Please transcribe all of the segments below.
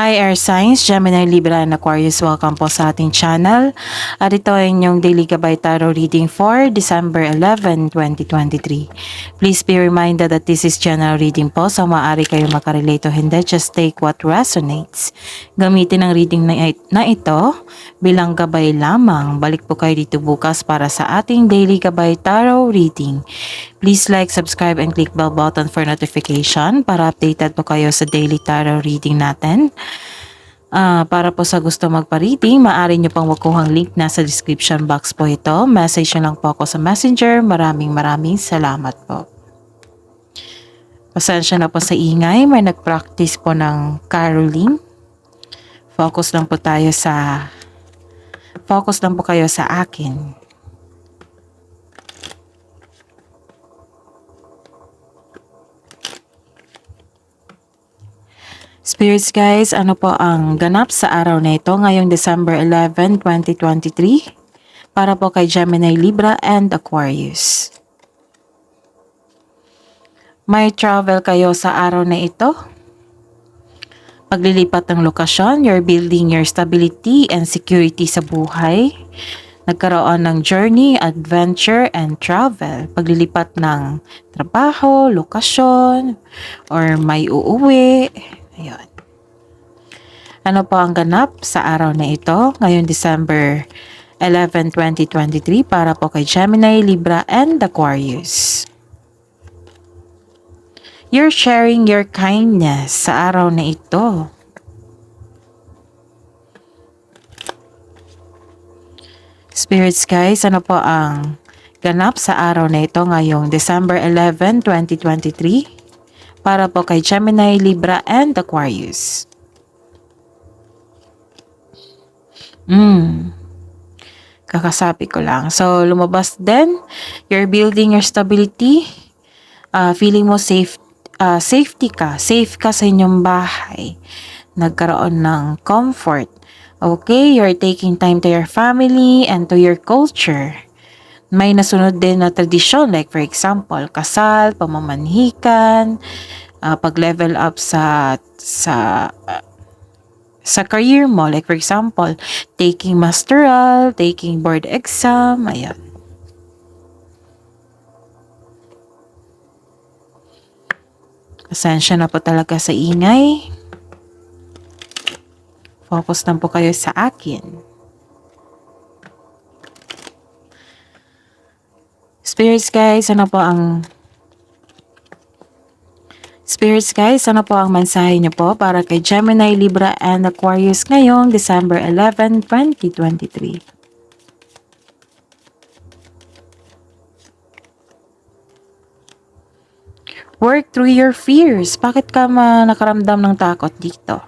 Hi Air Signs, Gemini, Libra, and Aquarius. Welcome po sa ating channel. At ito ay inyong Daily Gabay Tarot Reading for December 11, 2023. Please be reminded that this is general reading po, so maaari kayo makarelate o hindi. Just take what resonates. Gamitin ang reading na ito bilang gabay lamang. Balik po kayo dito bukas para sa ating Daily Gabay Tarot Reading. Please like, subscribe, and click bell button for notification para updated po kayo sa daily tarot reading natin. Para po sa gusto magpa-reading, maaari nyo pang makuhang link nasa description box po ito. Message nyo lang po ako sa messenger. Maraming salamat po. Pasensya na po sa ingay. May nag-practice po ng caroling. Focus lang po kayo sa akin. Spirits guys, ano po ang ganap sa araw na ito ngayong December 11, 2023 para po kay Gemini, Libra, and Aquarius. May travel kayo sa araw na ito. Paglilipat ng lokasyon, you're building your stability and security sa buhay. Nagkaroon ng journey, adventure, and travel. Paglilipat ng trabaho, lokasyon, or may uuwi. Ayun. Ano po ang ganap sa araw na ito ngayong December 11, 2023 para po kay Gemini, Libra, and Aquarius. You're sharing your kindness sa araw na ito. Spirits guys, ano po ang ganap sa araw na ito ngayong December 11, 2023 para po kay Gemini, Libra, and Aquarius. Kakasabi ko lang. So, lumabas din. You're building your stability. Feeling mo safety ka. Safe ka sa inyong bahay. Nagkaroon ng comfort. Okay? You're taking time to your family and to your culture. May nasunod din na tradisyon, like for example, kasal, pamamanhikan, pag-level up sa career mo, like for example, taking masteral, taking board exam, ayan. Pasensya na po talaga sa ingay. Focus lang po kayo sa akin. Spirits guys, ano po ang mensahe niyo po para kay Gemini, Libra, and Aquarius ngayong December 11, 2023? Work through your fears. Bakit ka nakaramdam ng takot dito?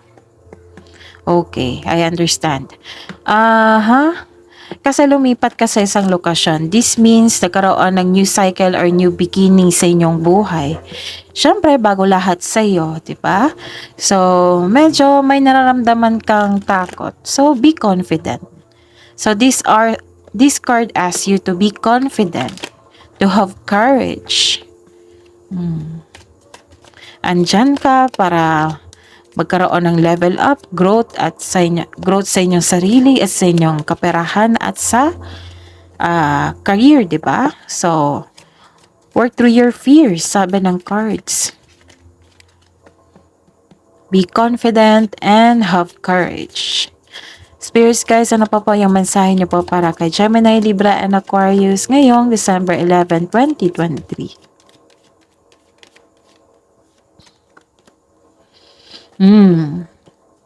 Okay, I understand. Kasi lumipat ka sa isang lokasyon. This means nagkaroon ng new cycle or new beginning sa inyong buhay. Syempre, bago lahat sa iyo, di ba? So, medyo may nararamdaman kang takot. So, be confident. So, this card asks you to be confident, to have courage. Andyan ka para magkaroon ng level up, growth sa inyong sarili at sa inyong kaperahan at sa career, di ba? So, work through your fears, sabi ng cards. Be confident and have courage. Spirits guys, ano pa po yung mensahe niyo po para kay Gemini, Libra, and Aquarius ngayong December 11, 2023?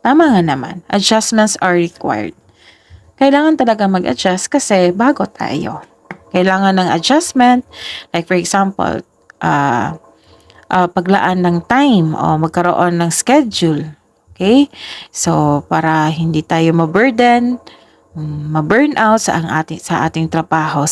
Tama nga naman. Adjustments are required. Kailangan talaga mag-adjust kasi bago tayo. Kailangan ng adjustment. Like for example, paglaan ng time o magkaroon ng schedule. Okay? So, para hindi tayo ma-burn out sa ating trabaho.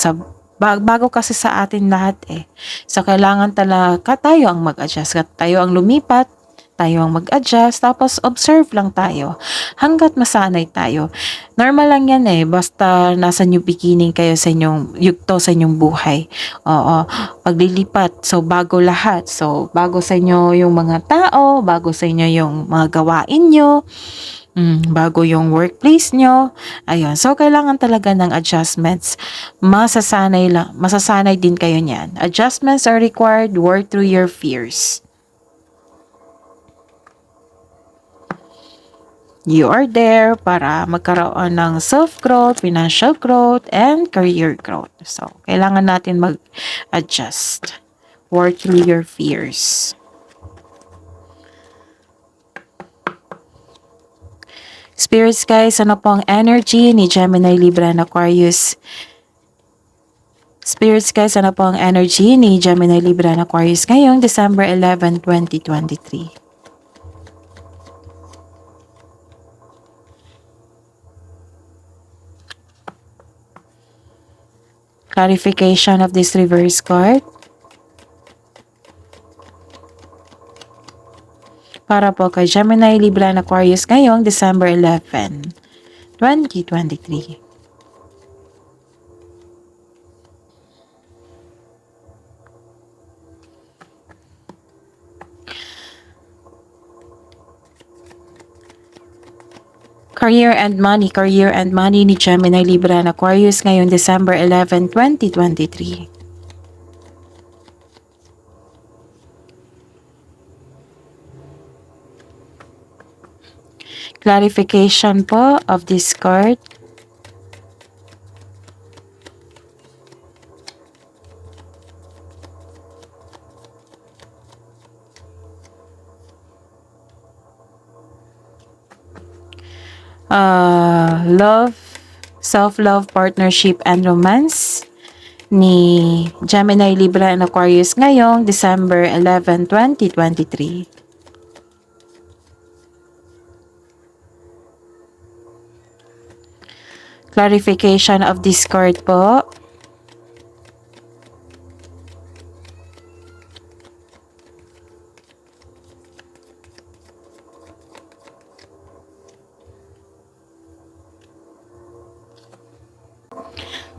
Bago kasi sa atin lahat eh. So, kailangan talaga tayo ang mag-adjust. Tayo ang lumipat. tayo ang mag-adjust, tapos observe lang tayo hanggat masanay tayo. Normal lang yan basta nasa new beginning kayo sa inyong yugto sa inyong buhay. Oo, paglilipat, so bago lahat. So bago sa inyo yung mga tao, bago sa inyo yung mga gawain nyo, bago yung workplace nyo. Ayun, so kailangan talaga ng adjustments. Masasanay din kayo niyan. Adjustments are required, work through your fears. You are there para magkaroon ng self-growth, financial growth, and career growth. So, kailangan natin mag-adjust. Work through your fears. Spirits guys, ano po ang energy ni Gemini, Libra, and Aquarius? Spirits guys, ano po ang energy ni Gemini, Libra, and Aquarius ngayong December 11, 2023? Clarification of this reverse card. Para po kay Gemini, Libra, and Aquarius ngayong December 11, 2023. Career and money ni Gemini, Libra, and Aquarius ngayong December 11, 2023. Clarification po of this card. Love, self-love, partnership, and romance ni Gemini, Libra, and Aquarius ngayong December 11, 2023. Clarification of this card po.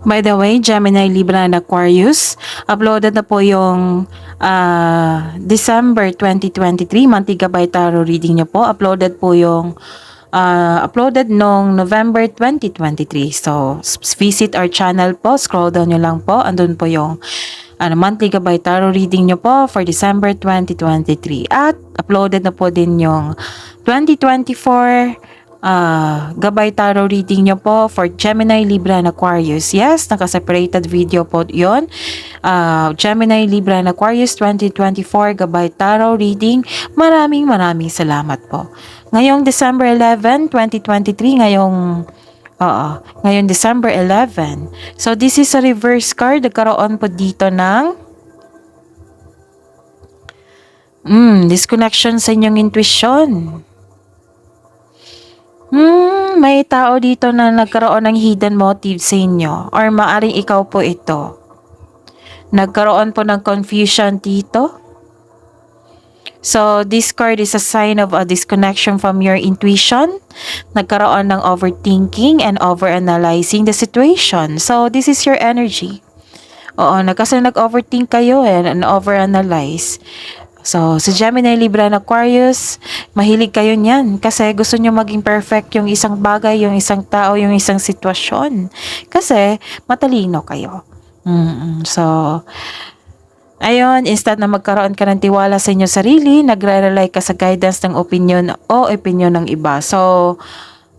By the way, Gemini, Libra, and Aquarius, uploaded na po yung December 2023 Mantigabay Tarot reading nyo po. Uploaded po yung uploaded nung November 2023. So, visit our channel po. Scroll down nyo lang po. Andun po yung monthly gabay tarot reading nyo po for December 2023. At uploaded na po din yung 2024 gabay tarot reading nyo po for Gemini, Libra, and Aquarius. Yes, naka-separated video po yon. Gemini, Libra, and Aquarius 2024 gabay tarot reading. Maraming salamat po. Ngayong December 11, 2023, ngayong December 11. So, this is a reverse card. Nagkaroon po dito ng disconnection sa inyong intuition. May tao dito na nagkaroon ng hidden motive sa inyo, or maaring ikaw po ito. Nagkaroon po ng confusion dito. So, this card is a sign of a disconnection from your intuition. Nagkaroon ng overthinking and overanalyzing the situation. So, this is your energy. Oo, kasi nag-overthink kayo and overanalyze. So, sa Gemini, Libra, and Aquarius, mahilig kayo niyan kasi gusto nyo maging perfect yung isang bagay, yung isang tao, yung isang sitwasyon. Kasi matalino kayo. So, ayun, instead na magkaroon ka ng tiwala sa inyong sarili, nagre-rely ka sa guidance ng opinion o opinion ng iba. So,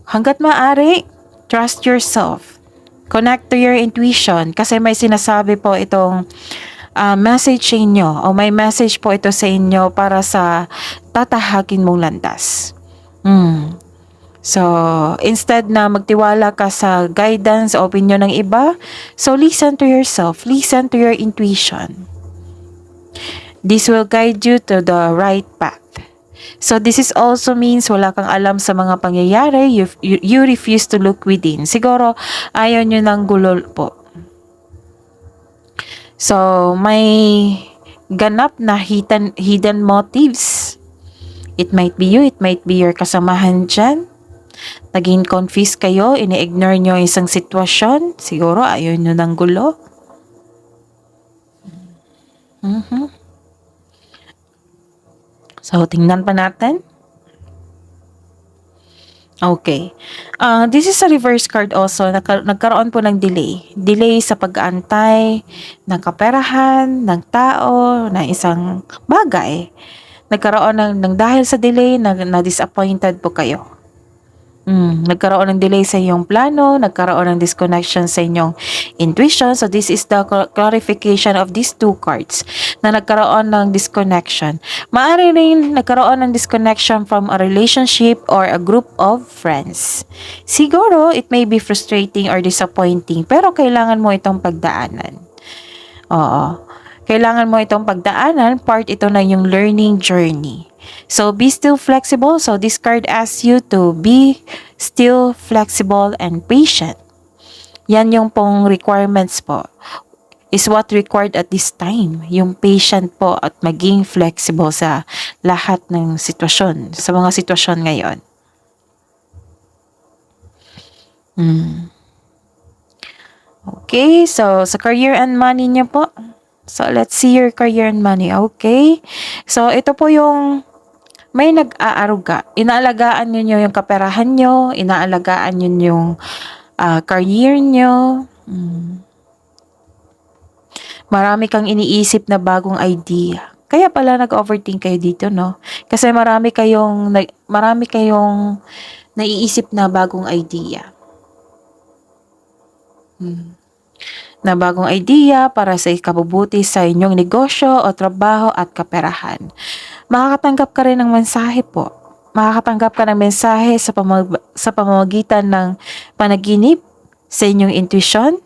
hanggat maaari, trust yourself. Connect to your intuition kasi may sinasabi po itong message sa inyo o may message po ito sa inyo para sa tatahagin mong landas. So, instead na magtiwala ka sa guidance o opinion ng iba, so listen to yourself, listen to your intuition. This will guide you to the right path. So, this is also means wala kang alam sa mga pangyayari, you refuse to look within. Siguro, ayaw nyo ng gulo po. So, may ganap na hidden motives It might be you, it might be your kasamahan dyan. Naging confused kayo, ini-ignore nyo isang sitwasyon. Siguro ayaw nyo ng gulo. So, tingnan pa natin. Okay. This is a reverse card also. Nagkaroon po ng delay. Delay sa pag-aantay ng kaperahan, ng tao, ng isang bagay. Nagkaroon ng dahil sa delay, na-disappointed po kayo. Nagkaroon ng delay sa inyong plano, nagkaroon ng disconnection sa inyong intuition. So this is the clarification of these two cards na nagkaroon ng disconnection. Maaari rin nagkaroon ng disconnection from a relationship or a group of friends. Siguro, it may be frustrating or disappointing, pero kailangan mo itong pagdaanan. Oo. Kailangan mo itong pagdaanan, part ito na yung learning journey. So, be still flexible. So, this card asks you to be still flexible and patient. Yan yung pong requirements po. Is what required at this time. Yung patient po at maging flexible sa lahat ng sitwasyon. Sa mga sitwasyon ngayon. Okay, so sa career and money niyo po. So, let's see your career and money. Okay. So, ito po yung may nag-aaruga. Inaalagaan nyo yung kaperahan nyo, inaalagaan nyo yung career nyo. Marami kang iniisip na bagong idea. Kaya pala nag-overthink kayo dito, no? Kasi marami kayong naiisip na bagong idea. Na bagong idea para sa ikabubuti sa inyong negosyo o trabaho at kaperahan. Makakatanggap ka rin ng mensahe po. Makakatanggap ka ng mensahe sa pamamagitan ng panaginip sa inyong intuition.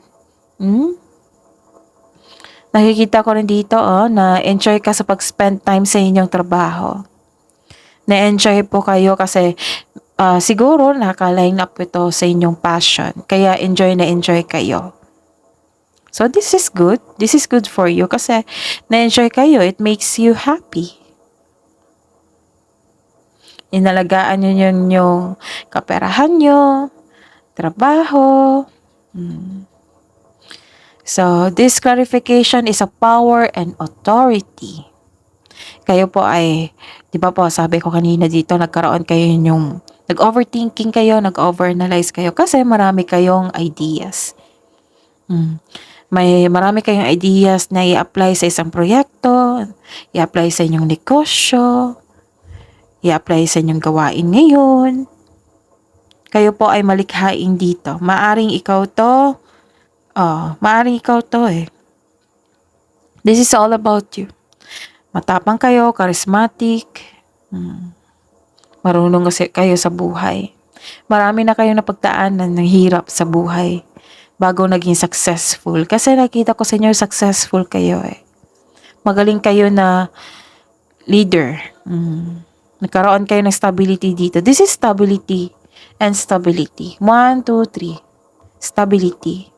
Nakikita ko rin dito na enjoy ka sa pag-spend time sa inyong trabaho. Na-enjoy po kayo kasi siguro nakaline up ito sa inyong passion. Kaya enjoy na enjoy kayo. So, this is good. This is good for you kasi na-enjoy kayo. It makes you happy. Inalagaan nyo yung kaperahan nyo, trabaho. So, this clarification is a power and authority. Kayo po ay, di ba po, sabi ko kanina dito, nagkaroon kayo yung, nag-overthinking kayo, nag-overanalyze kayo kasi marami kayong ideas. Marami kayong ideas na i-apply sa isang proyekto, i-apply sa inyong negosyo, i-apply sa inyong gawain ngayon. Kayo po ay malikhain dito. Maaring ikaw to eh. This is all about you. Matapang kayo, charismatic, marunong kayo sa buhay. Marami na kayo napagdaanan ng hirap sa buhay bago naging successful. Kasi nakita ko sa inyo, successful kayo eh. Magaling kayo na leader. Nagkaroon kayo ng stability dito. This is stability and stability. 1, 2, 3. Stability.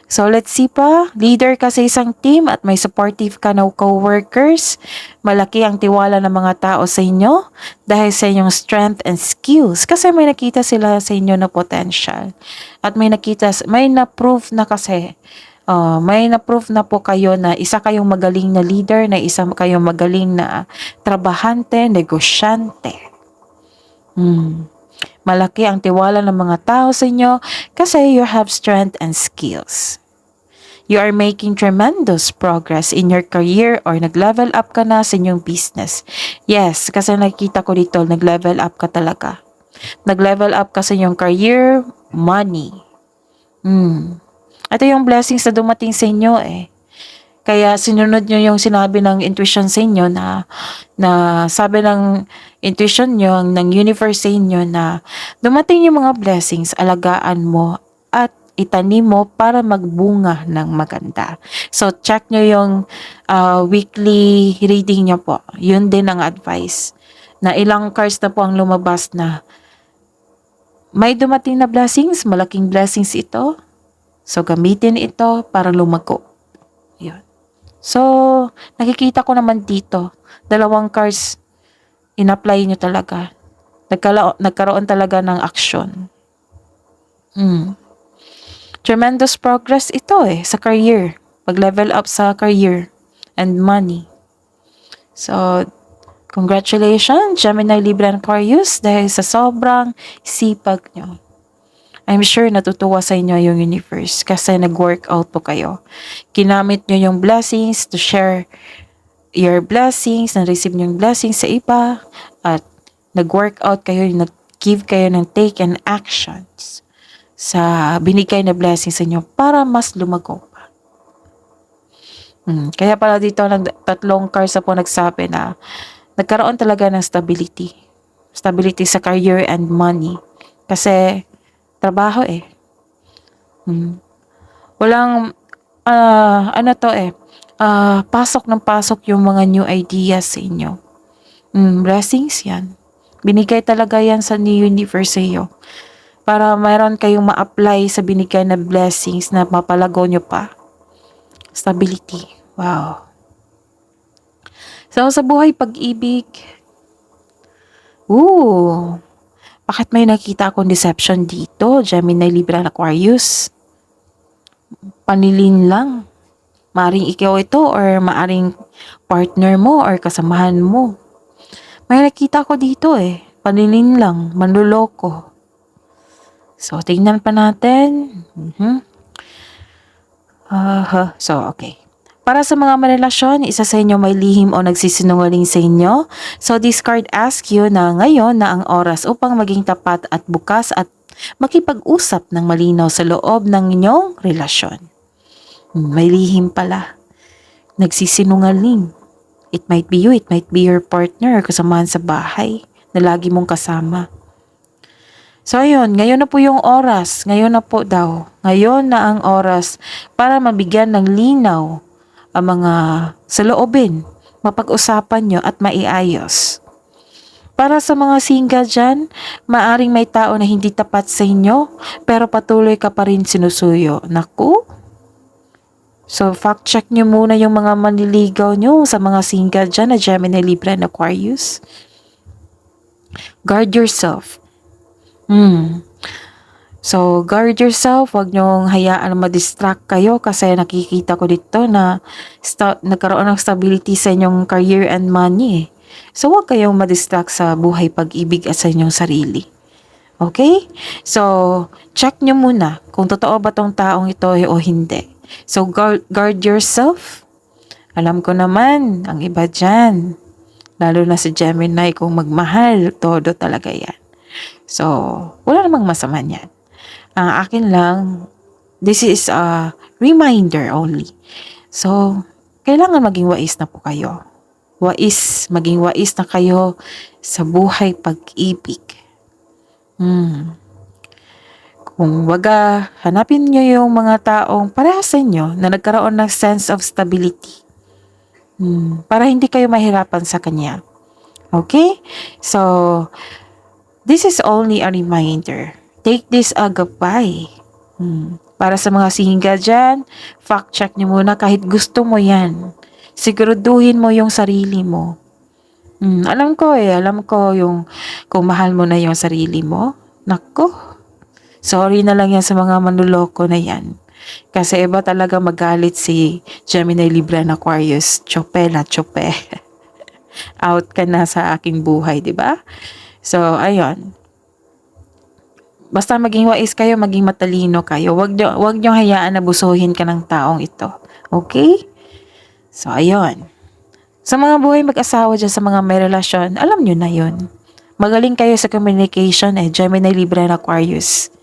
So, let's see pa. Leader ka sa isang team at may supportive ka na co-workers. Malaki ang tiwala ng mga tao sa inyo dahil sa inyong strength and skills. Kasi may nakita sila sa inyo na potential. At may na-prove na kasi. May na-prove na po kayo na isa kayong magaling na leader, na isa kayong magaling na trabahante, negosyante. Malaki ang tiwala ng mga tao sa inyo kasi you have strength and skills. You are making tremendous progress in your career or nag-level up ka na sa inyong business. Yes, kasi nakikita ko dito, nag-level up ka talaga. Nag-level up ka sa inyong career, money. Ito yung blessings na dumating sa inyo eh. Kaya sinunod nyo yung sinabi ng intuition sa inyo na sabi ng intuition nyo, ng universe sa inyo na dumating yung mga blessings, alagaan mo at itanim mo para magbunga ng maganda. So, check nyo yung weekly reading nyo po. Yun din ang advice. Na ilang cards na po ang lumabas na may dumating na blessings, malaking blessings ito. So, gamitin ito para lumago. Yun. So, nakikita ko naman dito, 2 cards in-apply nyo talaga. Nagkaroon talaga ng action. Tremendous progress ito sa career. Pag-level up sa career and money. So, congratulations, Gemini, Libra, and Aquarius, dahil sa sobrang sipag nyo. I'm sure natutuwa sa inyo yung universe kasi nag-workout po kayo. Ginamit nyo yung blessings to share your blessings, na-receive nyo yung blessings sa iba, at nag-workout kayo, nag-give kayo ng take and actions sa binigay na blessings sa inyo para mas lumago pa. Kaya pala dito tatlong cards na po nagsabi na nagkaroon talaga ng stability. Stability sa career and money. Kasi trabaho Walang, pasok ng pasok yung mga new ideas sa inyo. Blessings yan. Binigay talaga yan sa new universe sa iyo. Para mayroon kayong ma-apply sa binigay na blessings na mapalago nyo pa. Stability. Wow. So, sa buhay pag-ibig, bakit may nakita akong deception dito? Gemini, Libra, Aquarius. Panilin lang. Maaring ikaw ito or maaring partner mo or kasamahan mo. May nakita ko dito panilin lang, manluloko. So, tingnan pa natin. So, okay. Para sa mga marelasyon, isa sa inyo may lihim o nagsisinungaling sa inyo. So, this card asks you na ngayon na ang oras upang maging tapat at bukas at makipag-usap ng malinaw sa loob ng inyong relasyon. May lihim pala. Nagsisinungaling. It might be you, it might be your partner, kasamahan sa bahay na lagi mong kasama. So ayun, ngayon na po yung oras, ngayon na po daw, ngayon na ang oras para mabigyan ng linaw ang mga saloobin, mapag-usapan nyo at maiayos. Para sa mga single dyan, maaring may tao na hindi tapat sa inyo, pero patuloy ka pa rin sinusuyo. Naku? So, fact check nyo muna yung mga manliligaw nyo sa mga single dyan na Gemini, Libra, and Aquarius. Guard yourself. So, guard yourself. Huwag nyong hayaan na ma-distract kayo kasi nakikita ko dito na nagkaroon ng stability sa inyong career and money. So, huwag kayong ma-distract sa buhay pag-ibig at sa inyong sarili. Okay? So, check nyo muna kung totoo ba tong taong ito o hindi. So, guard yourself. Alam ko naman, ang iba dyan, lalo na si Gemini, kung magmahal, todo talaga yan. So, wala namang masama niyan. Ang akin lang, this is a reminder only. So, kailangan maging wais na po kayo. Maging wais na kayo sa buhay pag-ibig. Kung waga, hanapin nyo yung mga taong parehas sa inyo na nagkaroon ng sense of stability. Para hindi kayo mahirapan sa kanya. Okay? So, this is only a reminder. Take this agapay. Para sa mga single dyan, fact check nyo muna kahit gusto mo yan. Siguraduhin mo yung sarili mo. Alam ko yung kung mahal mo na yung sarili mo. Nako. Sorry na lang yan sa mga manluloko na yan. Kasi iba talaga magalit si Gemini, Libra, and Aquarius. Chope na chope. Out ka na sa aking buhay, di ba? So, ayun. Basta maging wais kayo, maging matalino kayo. Huwag nyo hayaan na busuhin ka ng taong ito. Okay? So, ayun. Sa mga buhay mag-asawa dyan, sa mga may relasyon, alam nyo na yun. Magaling kayo sa communication Gemini, Libra, and Aquarius.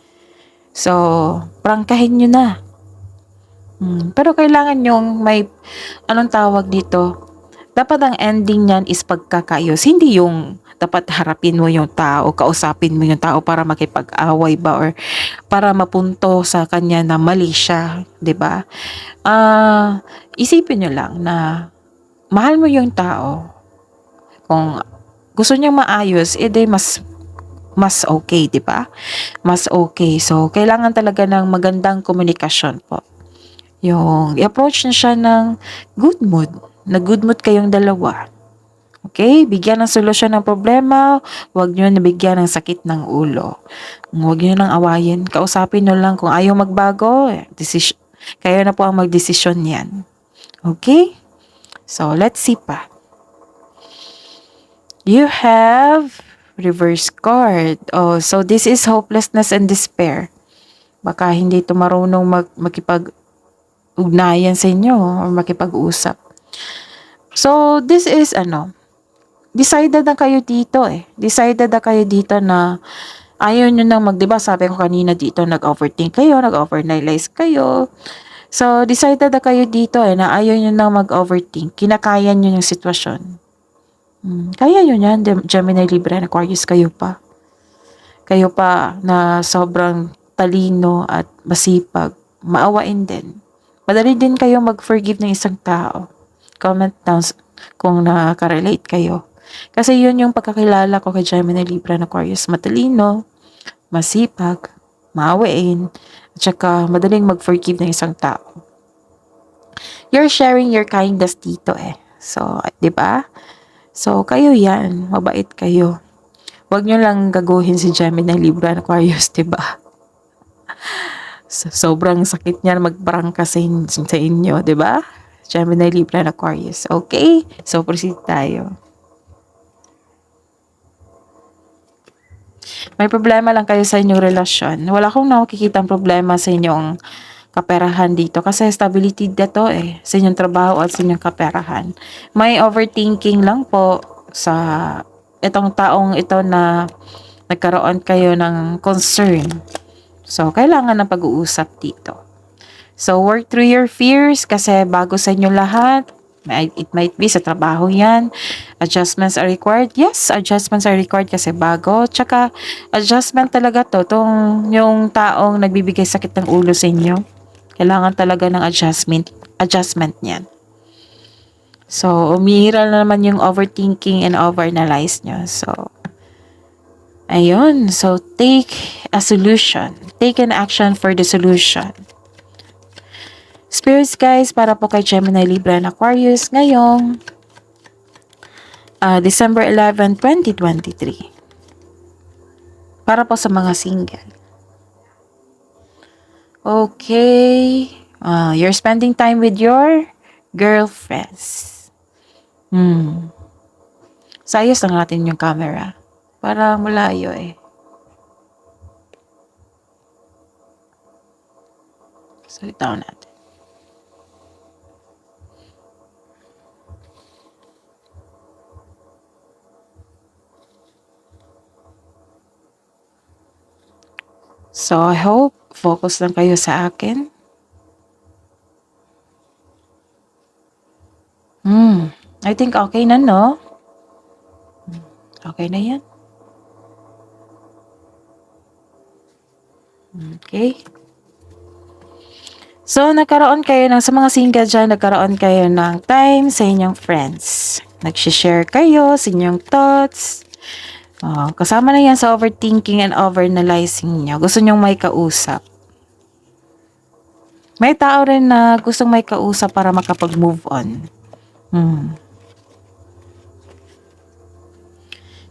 So, prangkahin nyo na. Pero kailangan yung may, anong tawag dito? Dapat ang ending niyan is pagkakayos. Hindi yung dapat harapin mo yung tao, kausapin mo yung tao para makipag-away ba or para mapunto sa kanya na mali siya, 'di ba? Isipin nyo lang na mahal mo yung tao. Kung gusto niya maayos, edi mas okay, 'di ba? Mas okay. So, kailangan talaga ng magandang komunikasyon po. Yung i-approach na siya ng good mood. Na good mood kayong dalawa. Okay? Bigyan ng solusyon ng problema, huwag nyo nabigyan ng sakit ng ulo. Huwag nyo nang awayin. Kausapin nyo lang kung ayaw magbago, kayo na po ang magdesisyon yan. Okay? So, let's see pa. You have reverse card. Oh, so this is hopelessness and despair. Baka hindi ito marunong makipag-ugnayan sa inyo or makipag-usap. So, this is decided na kayo dito eh. Decided na kayo dito na ayaw nyo nang diba sabi ko kanina dito, nag-overthink kayo, nag-overanalyze kayo. So, decided na kayo dito eh, na ayaw nyo nang mag-overthink. Kinakaya nyo yung sitwasyon. Kaya yun yan, Gemini, Libra, and Aquarius, kayo pa. Kayo pa na sobrang talino at masipag, maawain din. Madali din kayo mag-forgive ng isang tao. Comment down kung nakaka-relate kayo. Kasi yun yung pagkakilala ko kay Gemini, Libra, and Aquarius. Matalino, masipag, maawain, at saka madaling mag-forgive ng isang tao. You're sharing your kindness dito eh. So, di ba? So, kayo yan. Mabait kayo. Huwag nyo lang gaguhin si Gemini, Libra, and Aquarius, diba? Sobrang sakit niyan magbarangka sa inyo, diba? Gemini, Libra, and Aquarius. Okay? So, proceed tayo. May problema lang kayo sa inyong relasyon. Wala akong nakikitang problema sa inyong kaperahan dito kasi stability dito eh sa inyong trabaho at sa inyong kaperahan. May overthinking lang po sa itong taong ito na nagkaroon kayo ng concern. So, kailangan ng pag-uusap dito. So, work through your fears kasi bago sa inyo lahat. It might be sa trabaho yan. Adjustments are required. Yes, adjustments are required kasi bago. Tsaka, adjustment talaga to. Yung taong nagbibigay sakit ng ulo sa inyo. Kailangan talaga ng adjustment niyan. So, umihira na naman yung overthinking and overanalyze nyo. So, ayun. So, take a solution. Take an action for the solution. Spirits guys, para po kay Gemini, Libra, and Aquarius ngayong December 11, 2023. Para po sa mga single. Okay. You're spending time with your girlfriends. So, ayos lang natin yung camera. Para malayo eh. So, itaw natin. So, I hope focus lang kayo sa akin. I think okay na, no? Okay na yan. Okay. So, nagkaroon kayo sa mga single dyan, nagkaroon kayo ng time sa inyong friends. Nag-share kayo sa inyong thoughts. Kasama na yan sa overthinking and overanalyzing nyo. Gusto nyong may kausap. May tao rin na gustong may kausap para makapag-move on.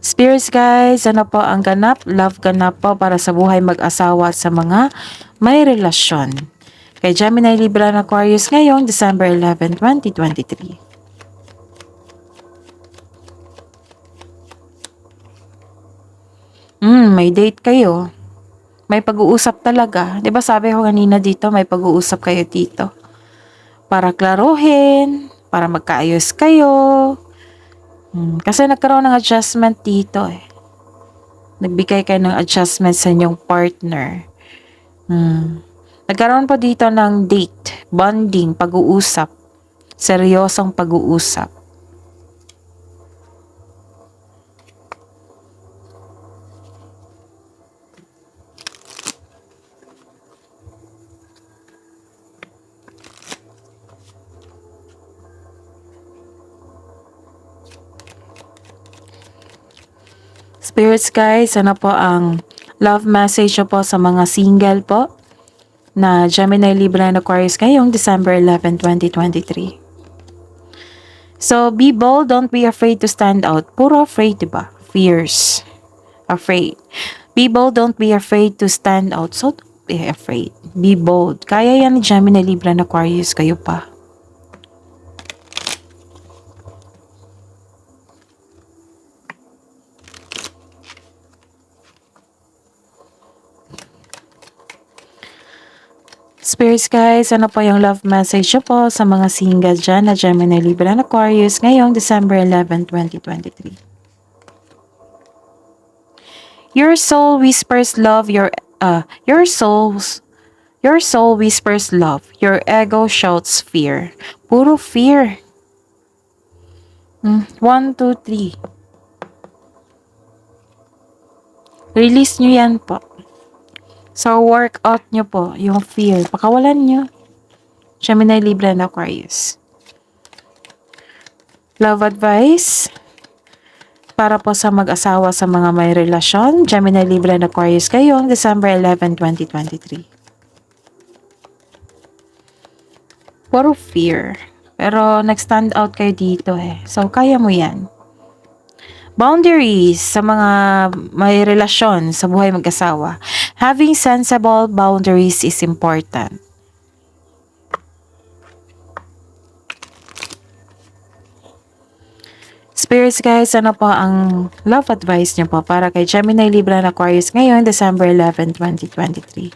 Spirits guys, ano po ang ganap? Love ganap po para sa buhay mag-asawa at sa mga may relasyon. Kay Gemini, Libra, and Aquarius ngayong December 11, 2023. May date kayo. May pag-uusap talaga. 'Di ba sabi ko kanina dito, may pag-uusap kayo dito. Para klaruhin, para magkaayos kayo. Kasi nagkaroon ng adjustment dito eh. Nagbigay kayo ng adjustment sa inyong partner. Nagkaroon po dito ng date, bonding, pag-uusap. Seryosong pag-uusap. Spirits guys, ano po ang love message po sa mga single po na Gemini, Libra, and Aquarius ngayong December 11, 2023. So, be bold, don't be afraid to stand out. Puro afraid, diba? Fears. Afraid. Be bold, don't be afraid to stand out. So, don't be afraid. Be bold. Kaya yan ni Gemini, Libra, and Aquarius, kayo pa. Spirits guys, ano po yung love message nyo po sa mga single dyan na Gemini, Libra, and Aquarius ngayong December 11, 2023? Your soul whispers love, your soul whispers love, your ego shouts fear. Puro fear. 1, 2, 3. Release nyo yan po. So, work out nyo po yung fear. Pakawalan nyo. Gemini, Libra, and Aquarius. Love advice para po sa mag-asawa sa mga may relasyon. Gemini, Libra, and Aquarius ngayong December 11, 2023. Puro fear. Pero nag-stand out kayo dito eh. So, kaya mo yan. Boundaries sa mga may relasyon sa buhay mag-asawa. Having sensible boundaries is important. Spirits guys, ano po ang love advice niyo po para kay Gemini, Libra, and Aquarius ngayon, December 11, 2023?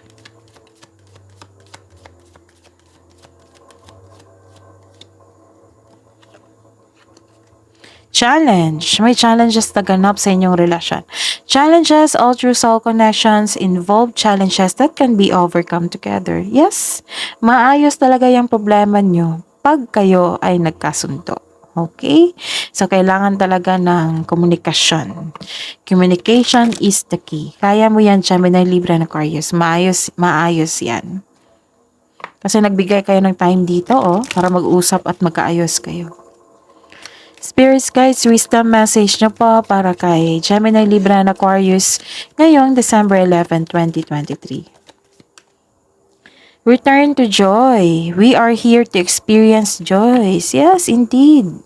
Challenge. May challenges na ganap sa inyong relasyon. Challenges all through soul connections involve challenges that can be overcome together. Yes, maayos talaga yung problema nyo pag kayo ay nagkasundo. Okay? So, kailangan talaga ng komunikasyon. Communication is the key. Kaya mo yan, Gemini, Libra, and Aquarius. Maayos yan. Kasi nagbigay kayo ng time dito, para mag-usap at magkaayos kayo. Spirits guys, wisdom message nyo po para kay Gemini, Libra, and Aquarius ngayong December 11, 2023. Return to joy. We are here to experience joy. Yes, indeed.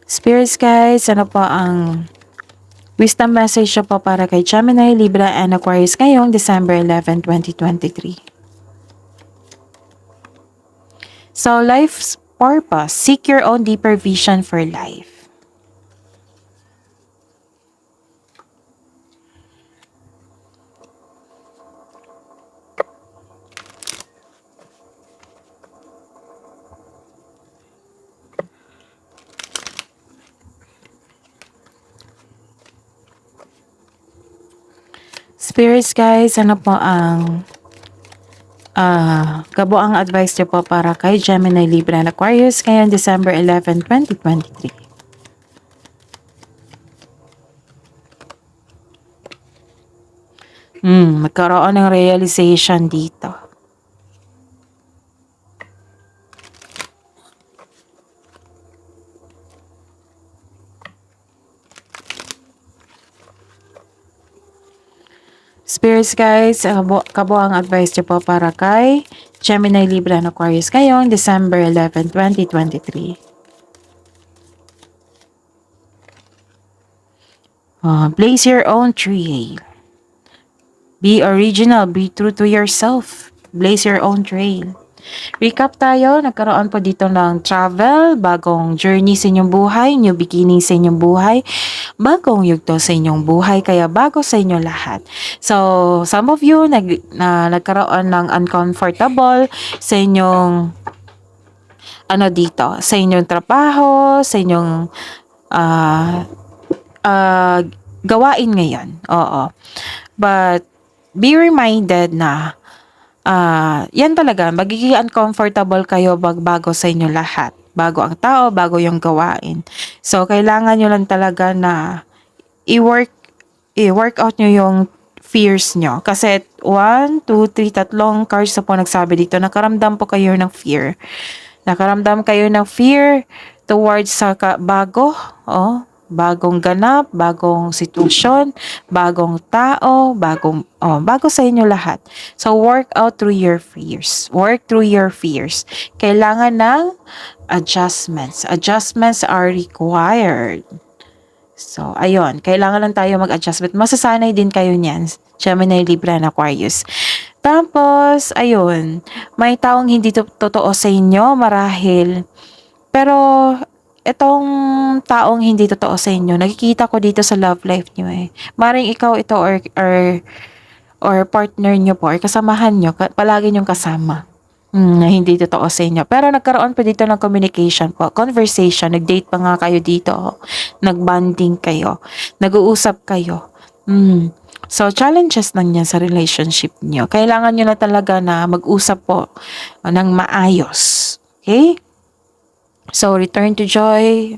Spirits guys, ano po ang wisdom message po para kay Gemini, Libra, and Aquarius ngayong December 11, 2023. So, life's purpose. Seek your own deeper vision for life. Spirits guys, ano po ang kabuang advice niyo po para kay Gemini, Libra, and Aquarius ngayon December 11, 2023? Magkaroon ng realization dito. Spirits guys, kabuang advice niyo po para kay Gemini, Libra, and Aquarius ngayong December 11, 2023. Blaze your own trail. Be original, be true to yourself. Blaze your own trail. Recap tayo, nagkaroon po dito ng travel, bagong journey sa inyong buhay, new beginning sa inyong buhay, bagong yugto sa inyong buhay, kaya bago sa inyo lahat. So, some of you nagkaroon ng uncomfortable sa inyong dito, sa inyong trabaho, sa inyong gawain ngayon. Oo. But, be reminded na yan talaga, magiging uncomfortable kayo bago sa inyo lahat. Bago ang tao, bago yung gawain. So, kailangan nyo lang talaga na i-work out nyo yung fears nyo. Kasi 1, 2, 3, tatlong cards na po nagsabi dito, nakaramdam po kayo ng fear. Nakaramdam kayo ng fear towards sa bago. bagong ganap, bagong sitwasyon, bagong tao, bago sa inyo lahat. So work out through your fears. Work through your fears. Kailangan ng adjustments. Adjustments are required. So, ayun. Kailangan lang tayo mag-adjustment. Masasanay din kayo niyan. Gemini, Libra, and Aquarius. Tapos, ayun. May taong hindi totoo sa inyo, marahil. Pero, itong taong hindi totoo sa inyo, nakikita ko dito sa love life niyo eh. Maring ikaw ito or partner niyo po, or kasamahan niyo, palagi niyong kasama. Na hindi totoo sa inyo. Pero nagkaroon pa dito ng communication po, conversation, nag-date pa nga kayo dito, nag-bonding kayo, nag-uusap kayo. So, challenges lang yan sa relationship niyo. Kailangan niyo na talaga na mag-usap po ng maayos. Okay? So, return to joy.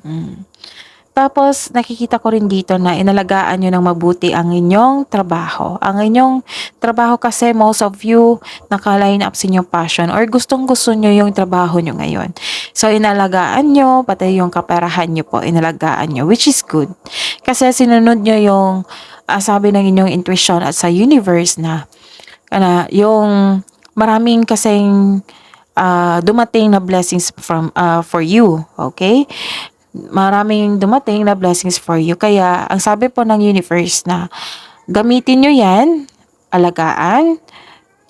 Tapos, nakikita ko rin dito na inalagaan nyo ng mabuti ang inyong trabaho. Ang inyong trabaho kasi, most of you, naka-line up sa inyong passion or gustong-gusto nyo yung trabaho nyo ngayon. So, inalagaan nyo, pati yung kaperahan nyo po, inalagaan nyo, which is good. Kasi sinunod nyo yung sabi ng inyong intuition at sa universe na yung maraming kasing dumating na blessings for you, okay? Maraming dumating na blessings for you. Kaya, ang sabi po ng universe na gamitin nyo yan, alagaan,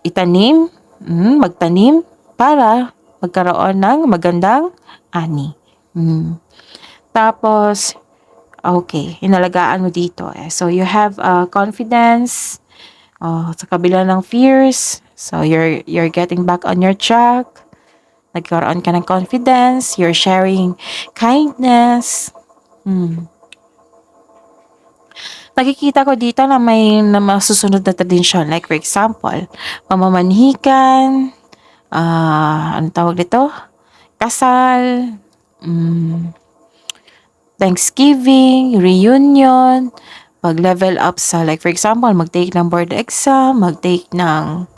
itanim, magtanim, para magkaroon ng magandang ani. Tapos, okay, inalagaan mo dito eh. So, you have confidence sa kabila ng fears. So, you're getting back on your track. Nagkaroon ka ng confidence, you're sharing kindness. Nakikita ko dito na may masusunod na tradisyon. Like for example, pamamanhikan, ano tawag dito? Kasal, Thanksgiving, reunion, pag-level up sa like for example, mag-take ng board exam, mag-take ng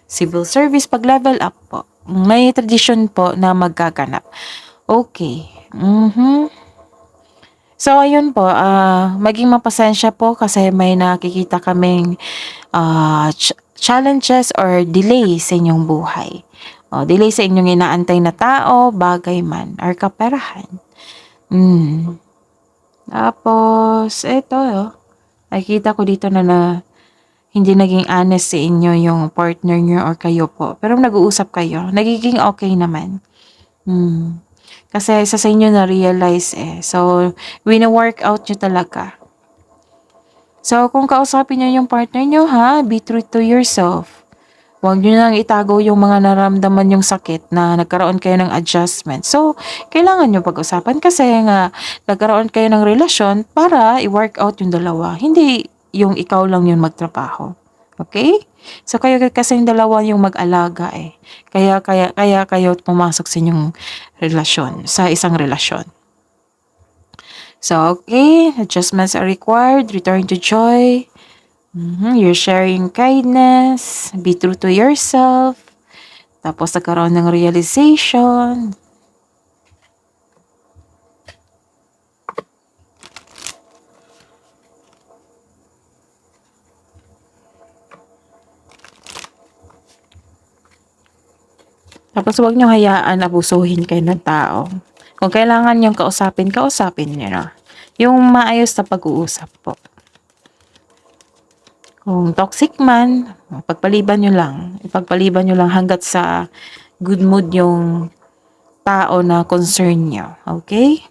civil service, pag-level up po. May tradition po na magkaganap. Okay. So, ayun po. Maging mapasensya po kasi may nakikita kaming challenges or delay sa inyong buhay. Delay sa inyong inaantay na tao, bagay man, or kaperahan. Tapos, ito, nakikita ko dito na hindi naging honest sa inyo yung partner nyo or kayo po. Pero nag-uusap kayo, nagiging okay naman. Kasi isa sa inyo na-realize eh. So, wina-work out nyo talaga. So, kung kausapin nyo yung partner nyo be true to yourself. Huwag nyo nang itago yung mga naramdaman yung sakit na nagkaroon kayo ng adjustment. So, kailangan nyo pag-usapan kasi nga nagkaroon kayo ng relasyon para i-work out yung dalawa. Hindi yung ikaw lang yung magtrabaho. Okay? So, kayo kasi yung dalawa yung mag-alaga eh. Kaya kayo pumasok sa inyong relasyon, sa isang relasyon. So, okay, adjustments are required. Return to joy. You're sharing kindness. Be true to yourself. Tapos, nagkaroon ng realization. Tapos, huwag nyo hayaan abusuhin kayo ng tao. Kung kailangan nyo kausapin nyo na. Yung maayos na pag-uusap po. Kung toxic man, ipagpaliban nyo lang hanggat sa good mood yung tao na concern nyo. Okay?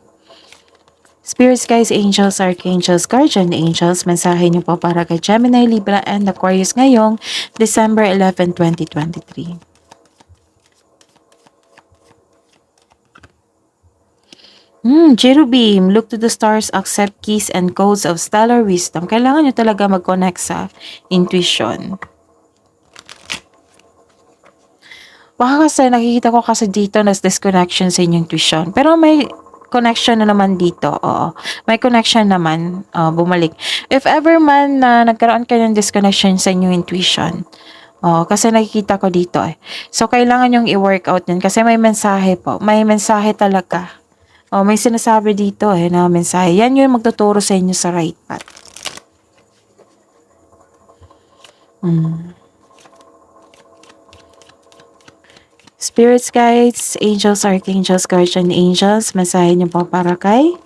Spirits, guys, angels, archangels, guardian angels, mensahe nyo po para kay Gemini, Libra, and Aquarius ngayong December 11, 2023. Cherubim, look to the stars, accept keys and codes of stellar wisdom. Kailangan nyo talaga mag-connect sa intuition. Baka kasi nakikita ko kasi dito na disconnection sa inyong intuition. Pero may connection na naman dito. Oo. May connection naman. Bumalik. If ever man na nagkaroon kayo ng disconnection sa inyong intuition, kasi nakikita ko dito eh. So, kailangan yung i-work out yun kasi may mensahe po. May mensahe talaga Oh, may sinasabi dito na mensahe. Yan yung magtuturo sa inyo sa right path. Spirits, guides, angels, archangels, guardian angels, mensahe niyo po para kay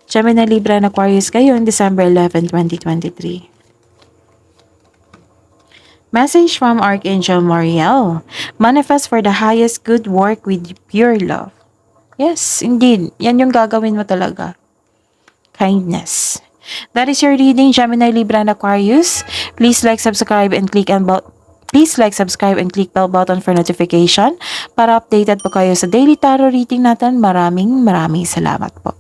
Gemini, Libra, and Aquarius kayo on December 11, 2023. Message from Archangel Moriel. Manifest for the highest good work with pure love. Yes, indeed. Yan yung gagawin mo talaga. Kindness. That is your reading, Gemini, Libra, and Aquarius. Please like, subscribe, and click bell button for notification para updated po kayo sa daily tarot reading natin. Maraming salamat po.